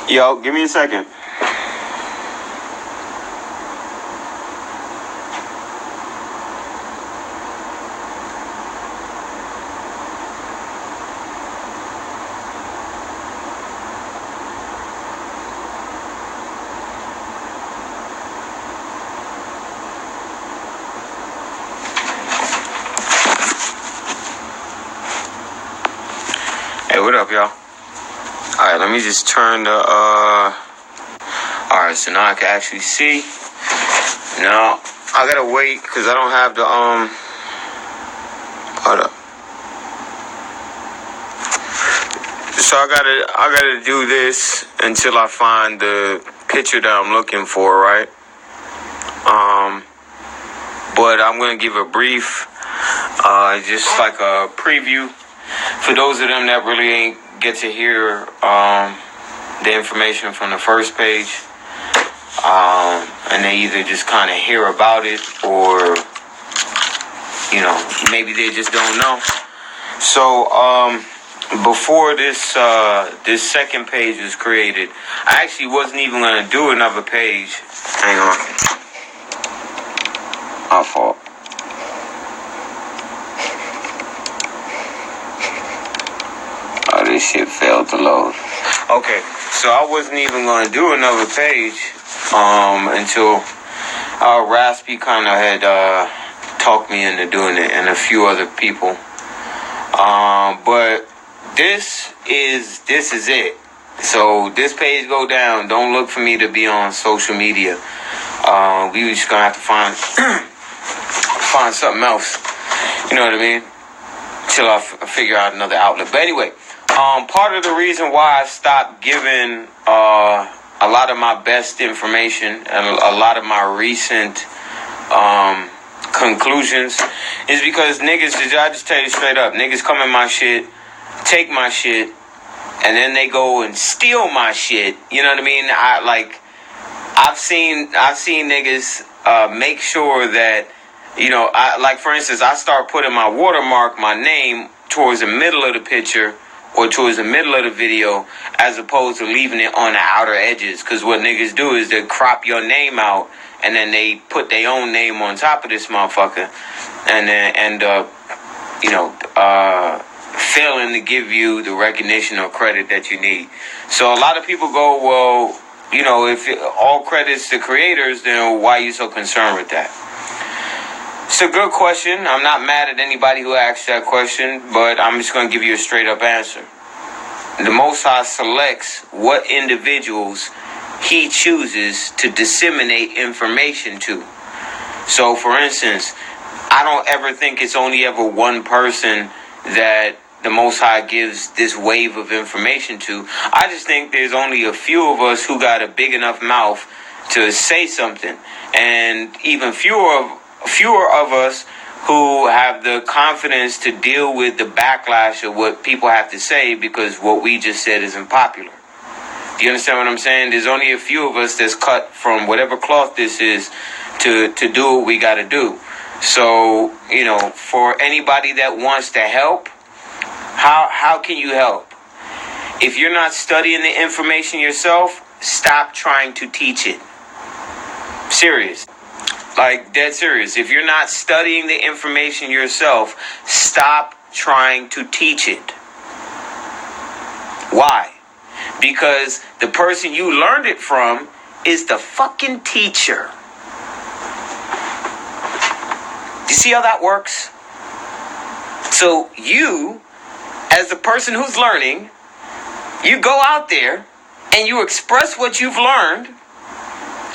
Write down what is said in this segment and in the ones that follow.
Yo, give me a second. Hey, what up, y'all? Alright, let me just turn the, Alright, so now I can actually see. Now, I gotta wait, because I don't have the, Hold up. So I gotta do this until I find the picture that I'm looking for, right? But I'm gonna give a brief, just like a preview for those of them that really ain't get to hear the information from the first page, and they either just kind of hear about it or, you know, maybe they just don't know. So before this this second page was created, I actually wasn't even gonna do another page. Hang on, my fault. This shit failed to load. Okay, so I wasn't even going to do another page until Raspy kind of had talked me into doing it, and a few other people. But this is it. So this page go down. Don't look for me to be on social media. We just gonna have to find find something else. You know what I mean? Till I figure out another outlet. But anyway. Part of the reason why I stopped giving a lot of my best information and a lot of my recent conclusions is because niggas, I just tell you straight up, niggas come in my shit, take my shit, and then they go and steal my shit. You know what I mean? I've seen niggas make sure that, you know, like for instance, I start putting my watermark, my name towards the middle of the picture or towards the middle of the video, as opposed to leaving it on the outer edges. Because what niggas do is they crop your name out, and then they put their own name on top of this motherfucker, and then end up, you know, failing to give you the recognition or credit that you need. So a lot of people go, well, you know, if all credit's to creators, then why are you so concerned with that? It's a good question. I'm not mad at anybody who asked that question, but I'm just going to give you a straight up answer. The Most High selects what individuals he chooses to disseminate information to. So, for instance, I don't ever think it's only ever one person that the Most High gives this wave of information to. I just think there's only a few of us who got a big enough mouth to say something, and even fewer of us who have the confidence to deal with the backlash of what people have to say because what we just said is unpopular. Do you understand what I'm saying? There's only a few of us that's cut from whatever cloth this is to do what we got to do. So, you know, for anybody that wants to help, how can you help? If you're not studying the information yourself, stop trying to teach it. Serious. Like, dead serious. If you're not studying the information yourself, stop trying to teach it. Why? Because the person you learned it from is the fucking teacher. Do you see how that works? So you, as the person who's learning, you go out there and you express what you've learned.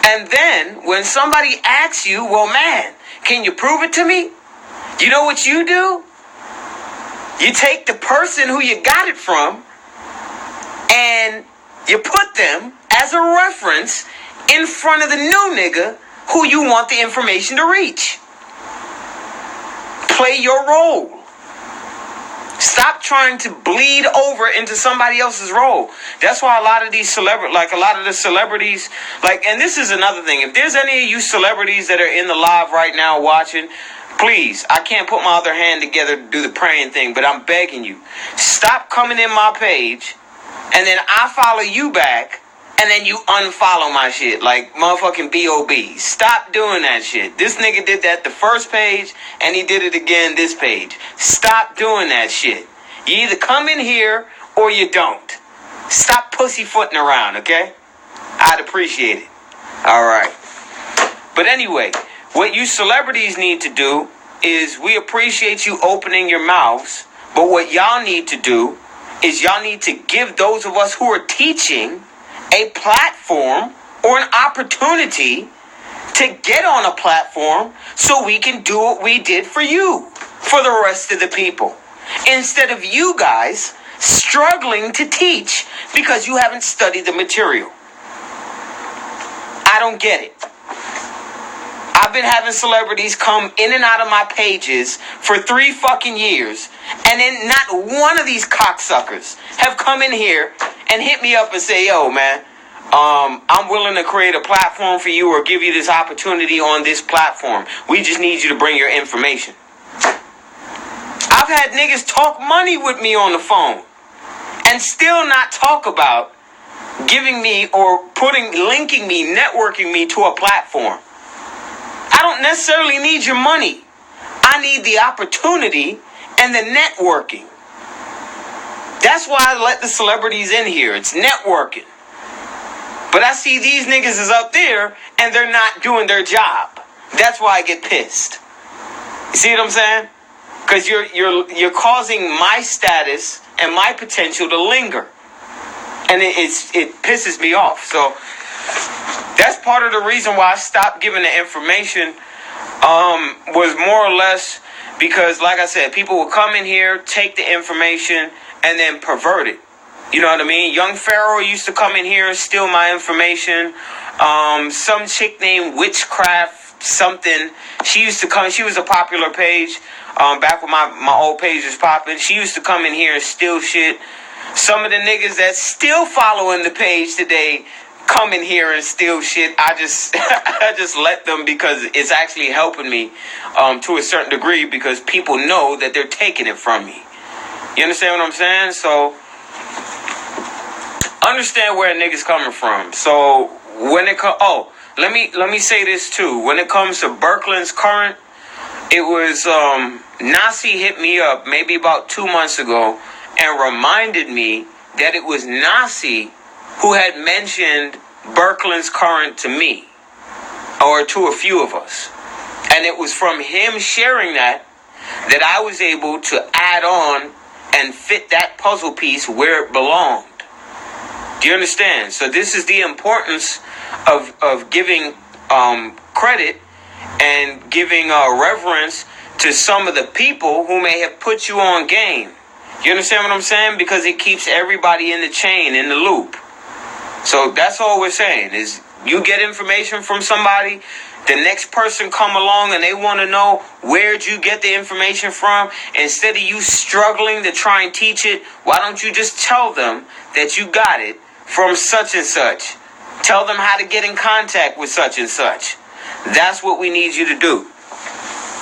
And then when somebody asks you, well, man, can you prove it to me? You know what you do? You take the person who you got it from and you put them as a reference in front of the new nigga who you want the information to reach. Play your role. Stop trying to bleed over into somebody else's role. That's why a lot of these celebrities, and this is another thing. If there's any of you celebrities that are in the live right now watching, please, I can't put my other hand together to do the praying thing, but I'm begging you, stop coming in my page, and then I follow you back, and then you unfollow my shit like motherfucking B.O.B. Stop doing that shit. This nigga did that the first page, and he did it again this page. Stop doing that shit. You either come in here or you don't. Stop pussyfooting around, okay? I'd appreciate it. All right. But anyway, what you celebrities need to do is we appreciate you opening your mouths, but what y'all need to do is y'all need to give those of us who are teaching a platform or an opportunity to get on a platform so we can do what we did for you, for the rest of the people. Instead of you guys struggling to teach because you haven't studied the material. I don't get it. I've been having celebrities come in and out of my pages for 3 fucking years, and then not one of these cocksuckers have come in here and hit me up and say, yo, man, I'm willing to create a platform for you or give you this opportunity on this platform. We just need you to bring your information. I've had niggas talk money with me on the phone and still not talk about giving me or linking me, networking me to a platform. I don't necessarily need your money. I need the opportunity and the networking. That's why I let the celebrities in here. It's networking. But I see these niggas is up there and they're not doing their job. That's why I get pissed. You see what I'm saying? Because you're causing my status and my potential to linger. And it pisses me off. So that's part of the reason why I stopped giving the information. Was more or less because, like I said, people will come in here, take the information, and then pervert it. You know what I mean? Young Pharaoh used to come in here and steal my information. Some chick named Witchcraft something. She used to come. She was a popular page. Back when my old page was popping. She used to come in here and steal shit. Some of the niggas that still following the page today come in here and steal shit. I just let them because it's actually helping me to a certain degree because people know that they're taking it from me. You understand what I'm saying? So understand where a nigga's coming from. So when it comes, let me say this too. When it comes to Birkeland's current, it was Nasi hit me up maybe about 2 months ago and reminded me that it was Nasi who had mentioned Birkeland's current to me or to a few of us. And it was from him sharing that I was able to add on and fit that puzzle piece where it belonged. Do you understand? So this is the importance of giving credit and giving reverence to some of the people who may have put you on game. You understand what I'm saying? Because it keeps everybody in the chain, in the loop. So that's all we're saying is you get information from somebody, the next person come along and they want to know where'd you get the information from. Instead of you struggling to try and teach it, why don't you just tell them that you got it from such and such? Tell them how to get in contact with such and such. That's what we need you to do.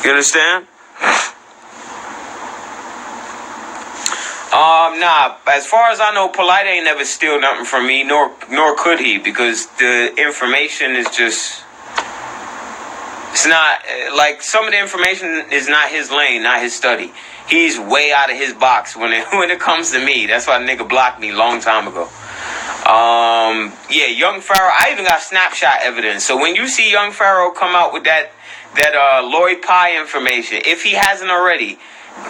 You understand? Nah, as far as I know, Polite ain't never steal nothing from me, nor could he, because the information is just, it's not, like, some of the information is not his lane, not his study. He's way out of his box when it comes to me. That's why the nigga blocked me a long time ago. Yeah, Young Pharaoh, I even got snapshot evidence. So when you see Young Pharaoh come out with that Lloyd Pye information, if he hasn't already,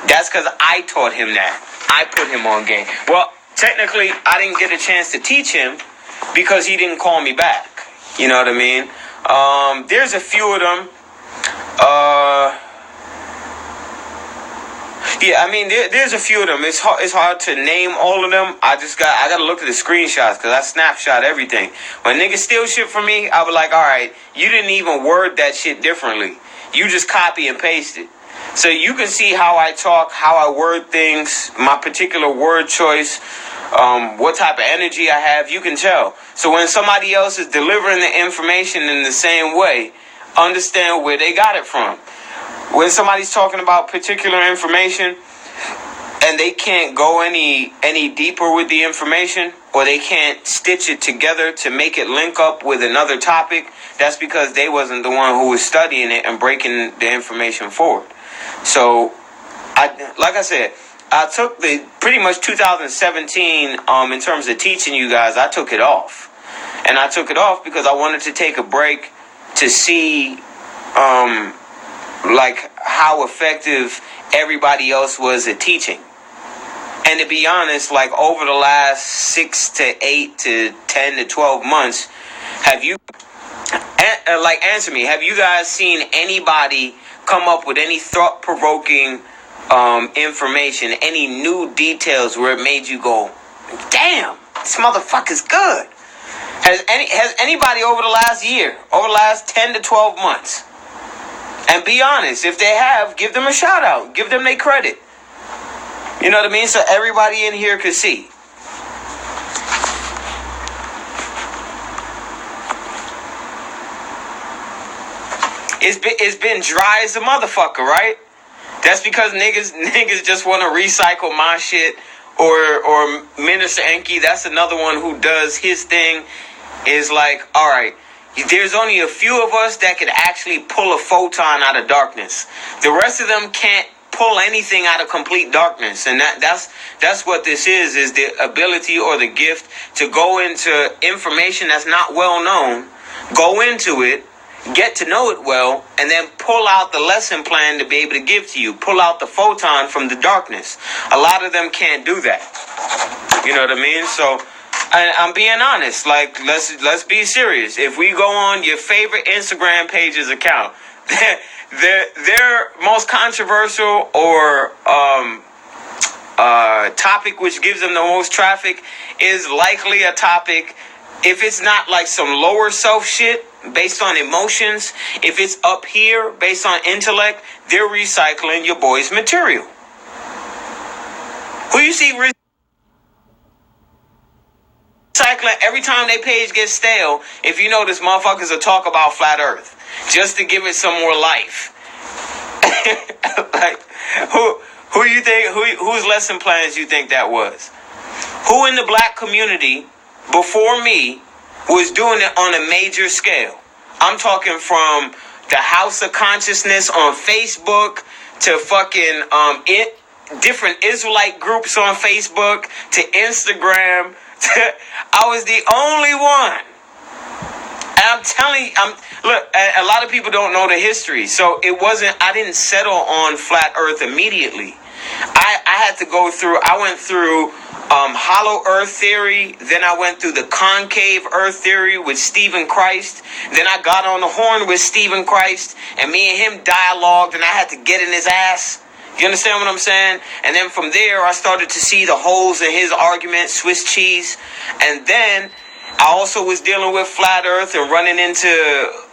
that's because I taught him that. I put him on game. Well, technically, I didn't get a chance to teach him because he didn't call me back. You know what I mean? There's a few of them. Yeah, I mean, there's a few of them. It's hard to name all of them. I got to look at the screenshots because I snapshot everything. When niggas steal shit from me, I was like, all right, you didn't even word that shit differently. You just copy and paste it. So you can see how I talk, how I word things, my particular word choice, what type of energy I have, you can tell. So when somebody else is delivering the information in the same way, understand where they got it from. When somebody's talking about particular information and they can't go any deeper with the information, or they can't stitch it together to make it link up with another topic, that's because they wasn't the one who was studying it and breaking the information forward. So, like I said, I took the pretty much 2017 in terms of teaching you guys. I took it off, and I took it off because I wanted to take a break to see like how effective everybody else was at teaching. And to be honest, like over the last 6 to 8 to 10 to 12 months, have you answer me, have you guys seen anybody come up with any thought-provoking information, any new details where it made you go, damn, this motherfucker's good? Has anybody over the last year, over the last 10 to 12 months? And be honest, if they have, give them a shout out, give them their credit. You know what I mean? So everybody in here could see. It's been dry as a motherfucker, right? That's because niggas just want to recycle my shit. Or Minister Enki, that's another one who does his thing, is like, all right, there's only a few of us that can actually pull a photon out of darkness. The rest of them can't pull anything out of complete darkness. And that's what this is the ability or the gift to go into information that's not well known, go into it, get to know it well, and then pull out the lesson plan to be able to give to you. Pull out the photon from the darkness. A lot of them can't do that. You know what I mean? So I'm being honest. Like, let's be serious. If we go on your favorite Instagram page's account, their most controversial or topic which gives them the most traffic is likely a topic, if it's not like some lower self shit based on emotions, if it's up here based on intellect, they're recycling your boy's material. Who you see recycling every time their page gets stale? If you notice, motherfuckers will talk about flat earth just to give it some more life. Like, who you think, whose lesson plans you think that was? Who in the black community before me was doing it on a major scale? I'm talking from the House of Consciousness on Facebook to fucking different Israelite groups on Facebook to Instagram. I was the only one. And I'm telling you, look, a lot of people don't know the history. So I didn't settle on flat earth immediately. I had to go through, I went through hollow earth theory. Then I went through the concave earth theory with Stephen Christ. Then I got on the horn with Stephen Christ, and me and him dialogued, and I had to get in his ass. You understand what I'm saying? And then from there, I started to see the holes in his argument, Swiss cheese. And then I also was dealing with flat earth and running into,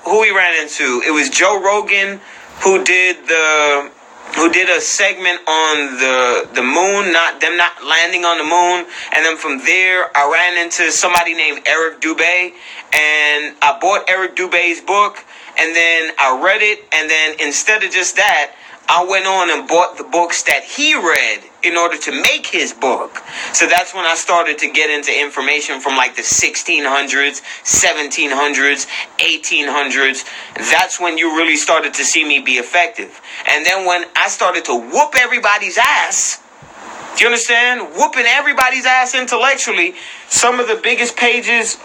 who he ran into? It was Joe Rogan who did a segment on the moon, not landing on the moon. And then from there, I ran into somebody named Eric Dubé, and I bought Eric Dubé's book, and then I read it, and then instead of just that, I went on and bought the books that he read in order to make his book. So that's when I started to get into information from like the 1600s, 1700s, 1800s. That's when you really started to see me be effective. And then when I started to whoop everybody's ass, do you understand? Whooping everybody's ass intellectually. Some of the biggest pages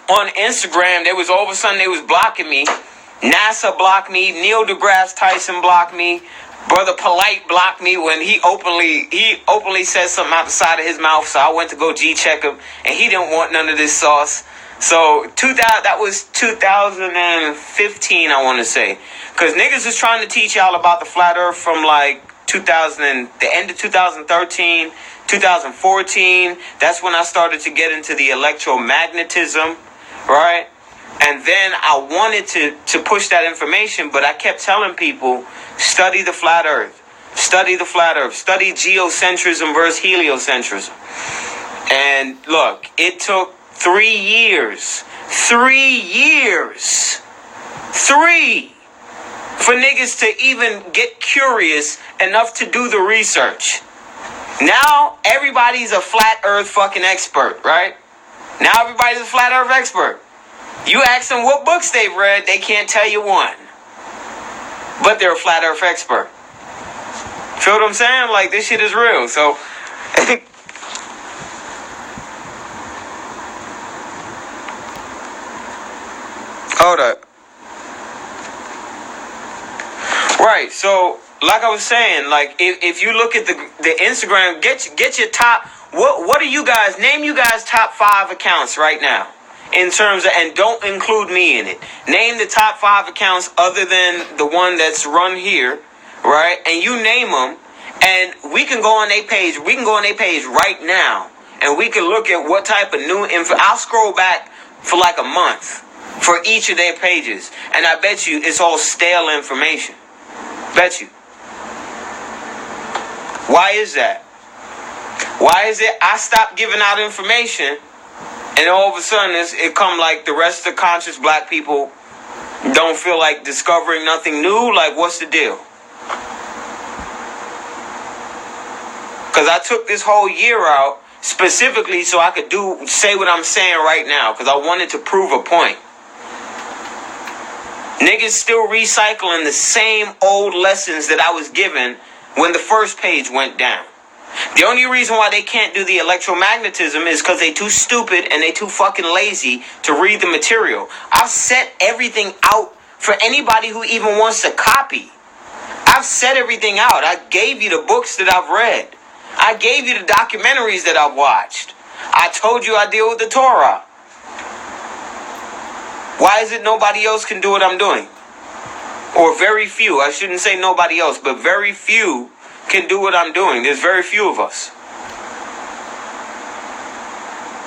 on Instagram, all of a sudden they was blocking me. NASA blocked me. Neil deGrasse Tyson blocked me. Brother Polite blocked me when he openly said something out the side of his mouth. So I went to go G-check him, and he didn't want none of this sauce. So that was 2015, I want to say, because niggas was trying to teach y'all about the flat earth from like the end of 2013, 2014. That's when I started to get into the electromagnetism, right? And then I wanted to push that information, but I kept telling people, study the flat earth. Study the flat earth. Study geocentrism versus heliocentrism. And look, it took 3 years. 3 years. 3 for niggas to even get curious enough to do the research. Now everybody's a flat earth fucking expert, right? Now everybody's a flat earth expert. You ask them what books they've read, they can't tell you one. But they're a flat earth expert. Feel what I'm saying? Like, this shit is real. So, hold up. Right, so, like I was saying, like, if you look at the Instagram, get your top, what are you guys, name you guys top 5 accounts right now. In terms of, and don't include me in it. Name the top 5 accounts other than the one that's run here, right? And you name them, and we can go on their page. We can go on their page right now, and we can look at what type of new info. I'll scroll back for like a month for each of their pages, and I bet you it's all stale information. Bet you. Why is that? Why is it I stopped giving out information? And all of a sudden, it come like the rest of the conscious black people don't feel like discovering nothing new. Like, what's the deal? Because I took this whole year out specifically so I could say what I'm saying right now. Because I wanted to prove a point. Niggas still recycling the same old lessons that I was given when the first page went down. The only reason why they can't do the electromagnetism is because they too stupid and they too fucking lazy to read the material. I've set everything out for anybody who even wants to copy. I've set everything out. I gave you the books that I've read. I gave you the documentaries that I've watched. I told you I deal with the Torah. Why is it nobody else can do what I'm doing? Or very few. I shouldn't say nobody else, but very few can do what I'm doing. There's very few of us.